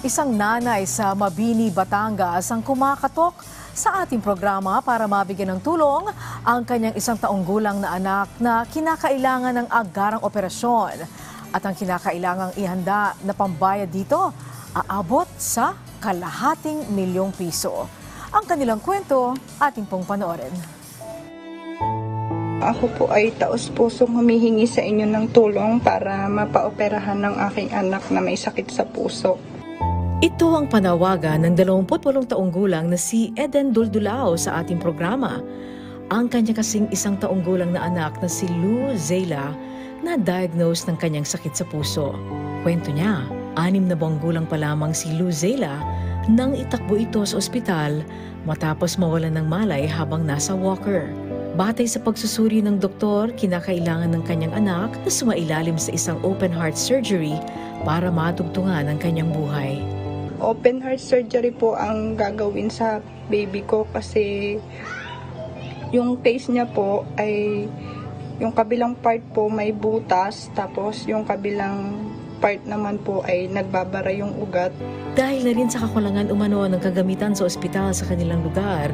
Isang nanay sa Mabini, Batangas ang kumakatok sa ating programa para mabigyan ng tulong ang kanyang 1 taong gulang na anak na kinakailangan ng agarang operasyon. At ang kinakailangang ihanda na pambayad dito aabot sa ₱250,000. Ang kanilang kwento, ating pong panoorin. Ako po ay taos-pusong humihingi sa inyo ng tulong para mapaoperahan ng aking anak na may sakit sa puso. Ito ang panawagan ng 28 taong gulang na si Eden Duldulao sa ating programa. Ang kanya kasing 1 taong gulang na anak na si Lou Zeyla na diagnose ng kanyang sakit sa puso. Kwento niya, 6 na buwang gulang pa lamang si Lou Zeyla nang itakbo ito sa ospital matapos mawalan ng malay habang nasa walker. Batay sa pagsusuri ng doktor, kinakailangan ng kanyang anak na sumailalim sa isang open heart surgery para matugtungan ang kanyang buhay. Open heart surgery po ang gagawin sa baby ko kasi yung case niya po ay yung kabilang part po may butas, tapos yung kabilang part naman po ay nagbabara yung ugat. Dahil na rin sa kakulangan umano ng kagamitan sa ospital sa kanilang lugar,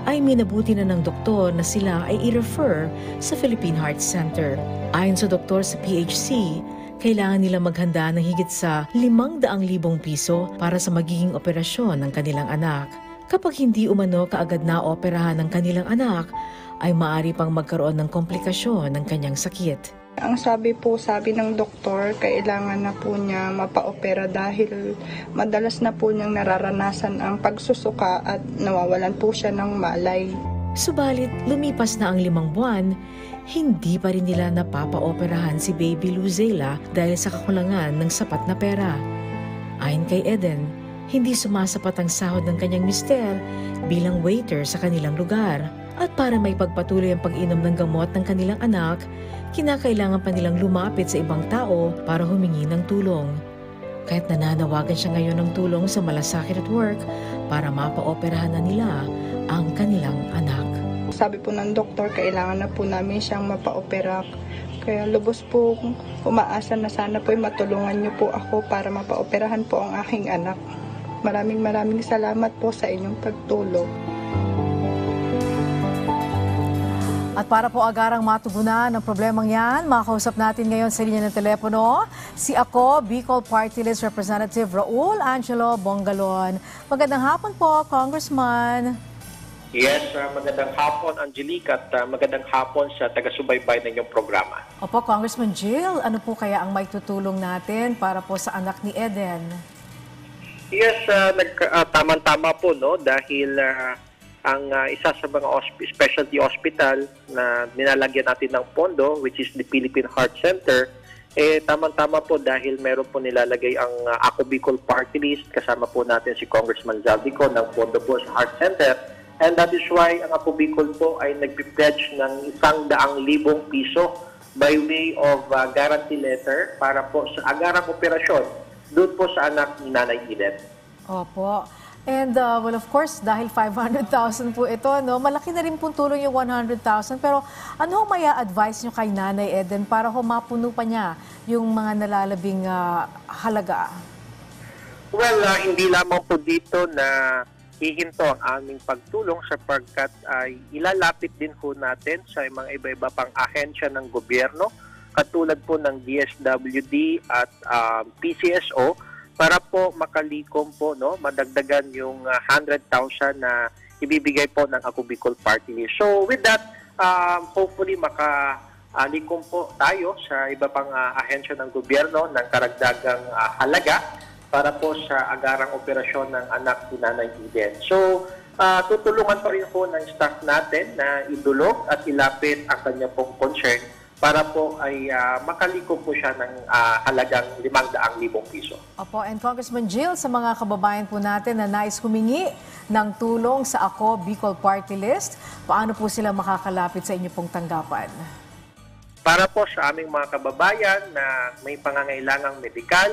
ay minabuti na ng doktor na sila ay i-refer sa Philippine Heart Center. Ayon sa doktor sa PHC, kailangan nila maghanda ng higit sa ₱500,000 para sa magiging operasyon ng kanilang anak. Kapag hindi umano kaagad na operahan ng kanilang anak, ay maaari pang magkaroon ng komplikasyon ng kanyang sakit. Ang sabi ng doktor, kailangan na po niya mapaopera dahil madalas na po niyang nararanasan ang pagsusuka at nawawalan po siya ng malay. Subalit, lumipas na ang 5 buwan, hindi pa rin nila napapaoperahan si Baby Lou Zeyla dahil sa kakulangan ng sapat na pera. Ayon kay Eden, hindi sumasapat ang sahod ng kanyang mister bilang waiter sa kanilang lugar. At para may pagpatuloy ang pag-inom ng gamot ng kanilang anak, kinakailangan pa nilang lumapit sa ibang tao para humingi ng tulong. Kahit nananawagan siya ngayon ng tulong sa malasakit at work para mapaoperahan na nila ang kanilang anak. Sabi po ng doktor, kailangan na po namin siyang mapaopera. Kaya lubos po umaasa na sana po matulungan niyo po ako para mapaoperahan po ang aking anak. Maraming salamat po sa inyong pagtulong. At para po agarang matugunan ang problemang yan, makausap natin ngayon sa linya ng telepono si Ako Bicol Party List Representative Raul Angelo Bongalon. Magandang hapon po, Congressman. Yes, magandang hapon, Angelica, at magandang hapon sa taga-subaybay ng inyong programa. Opo, Congressman Jill, ano po kaya ang maitutulong natin para po sa anak ni Eden? Yes, tama-tama po, no? Dahil ang isa sa mga specialty hospital na nilalagyan natin ng pondo, which is the Philippine Heart Center, tama-tama po dahil meron po nilalagay ang Ako Bicol Party List, kasama po natin si Congressman Zaldico ng pondo po sa Heart Center. And that is why ang Ako Bicol po ay nagpipledge ng ₱100,000 by way of guarantee letter para po sa agarang operasyon doon po sa anak ni Nanay Eden. Opo. And well, of course, dahil 500,000 po ito, no, malaki na rin pong tulong yung 100,000. Pero ano ang maya advice nyo kay Nanay Eden para mapuno pa niya yung mga nalalabing halaga? Well, hindi lamang po dito na hihinto ang aming pagtulong sapagkat ay ilalapit din po natin sa mga iba-iba pang ahensya ng gobyerno katulad po ng DSWD at PCSO para po makalikom po, no, madagdagan yung 100,000 na ibibigay po ng Ako Bicol Party List. So with that, hopefully makalikom po tayo sa iba pang ahensya ng gobyerno ng karagdagang halaga para po sa agarang operasyon ng anak ni Nanay Eden. So tutulungan pa rin po ng staff natin na idulog at ilapit ang kanya pong concern para po ay makalikom po siya ng halagang ₱500,000. Opo, and Congressman Jill, sa mga kababayan po natin na nais humingi ng tulong sa Ako Bicol Party List, paano po sila makakalapit sa inyo pong tanggapan? Para po sa aming mga kababayan na may pangangailangang medikal,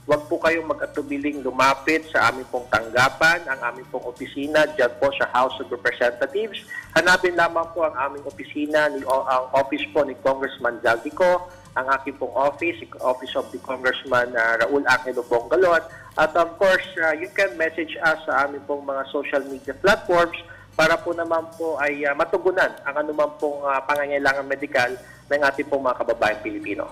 huwag po kayong mag-atubiling lumapit sa aming pong tanggapan, ang aming pong opisina dyan po sa House of Representatives. Hanapin lamang po ang aming opisina, ang office po ni Congressman Zaldico, ang aking pong office of the Congressman Raul Angelo Bongalon, At of course, you can message us sa aming pong mga social media platforms para po naman po ay matugunan ang anuman pong pangangailangan medikal ng ating pong mga kababayang Pilipino.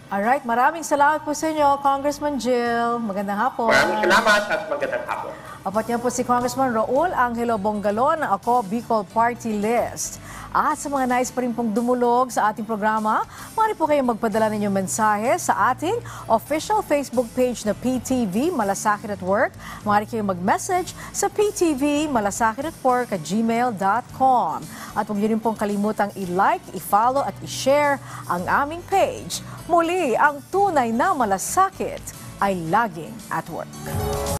Alright, maraming salamat po sa inyo, Congressman Jill. Magandang hapon. Maraming salamat at magandang hapon. Apat niya po si Congressman Raul Angelo Bongalon ng Ako Bicol Party List. At sa mga nais pa rin pong dumulog sa ating programa, maaari po kayong magpadala ng inyong mensahe sa ating official Facebook page na PTV Malasakit at Work. Maaari kayong mag-message sa ptvmalasakitatwork@gmail.com. At huwag niyo rin pong kalimutang i-like, i-follow at i-share ang aming page. Muli, ang tunay na malasakit ay laging at work.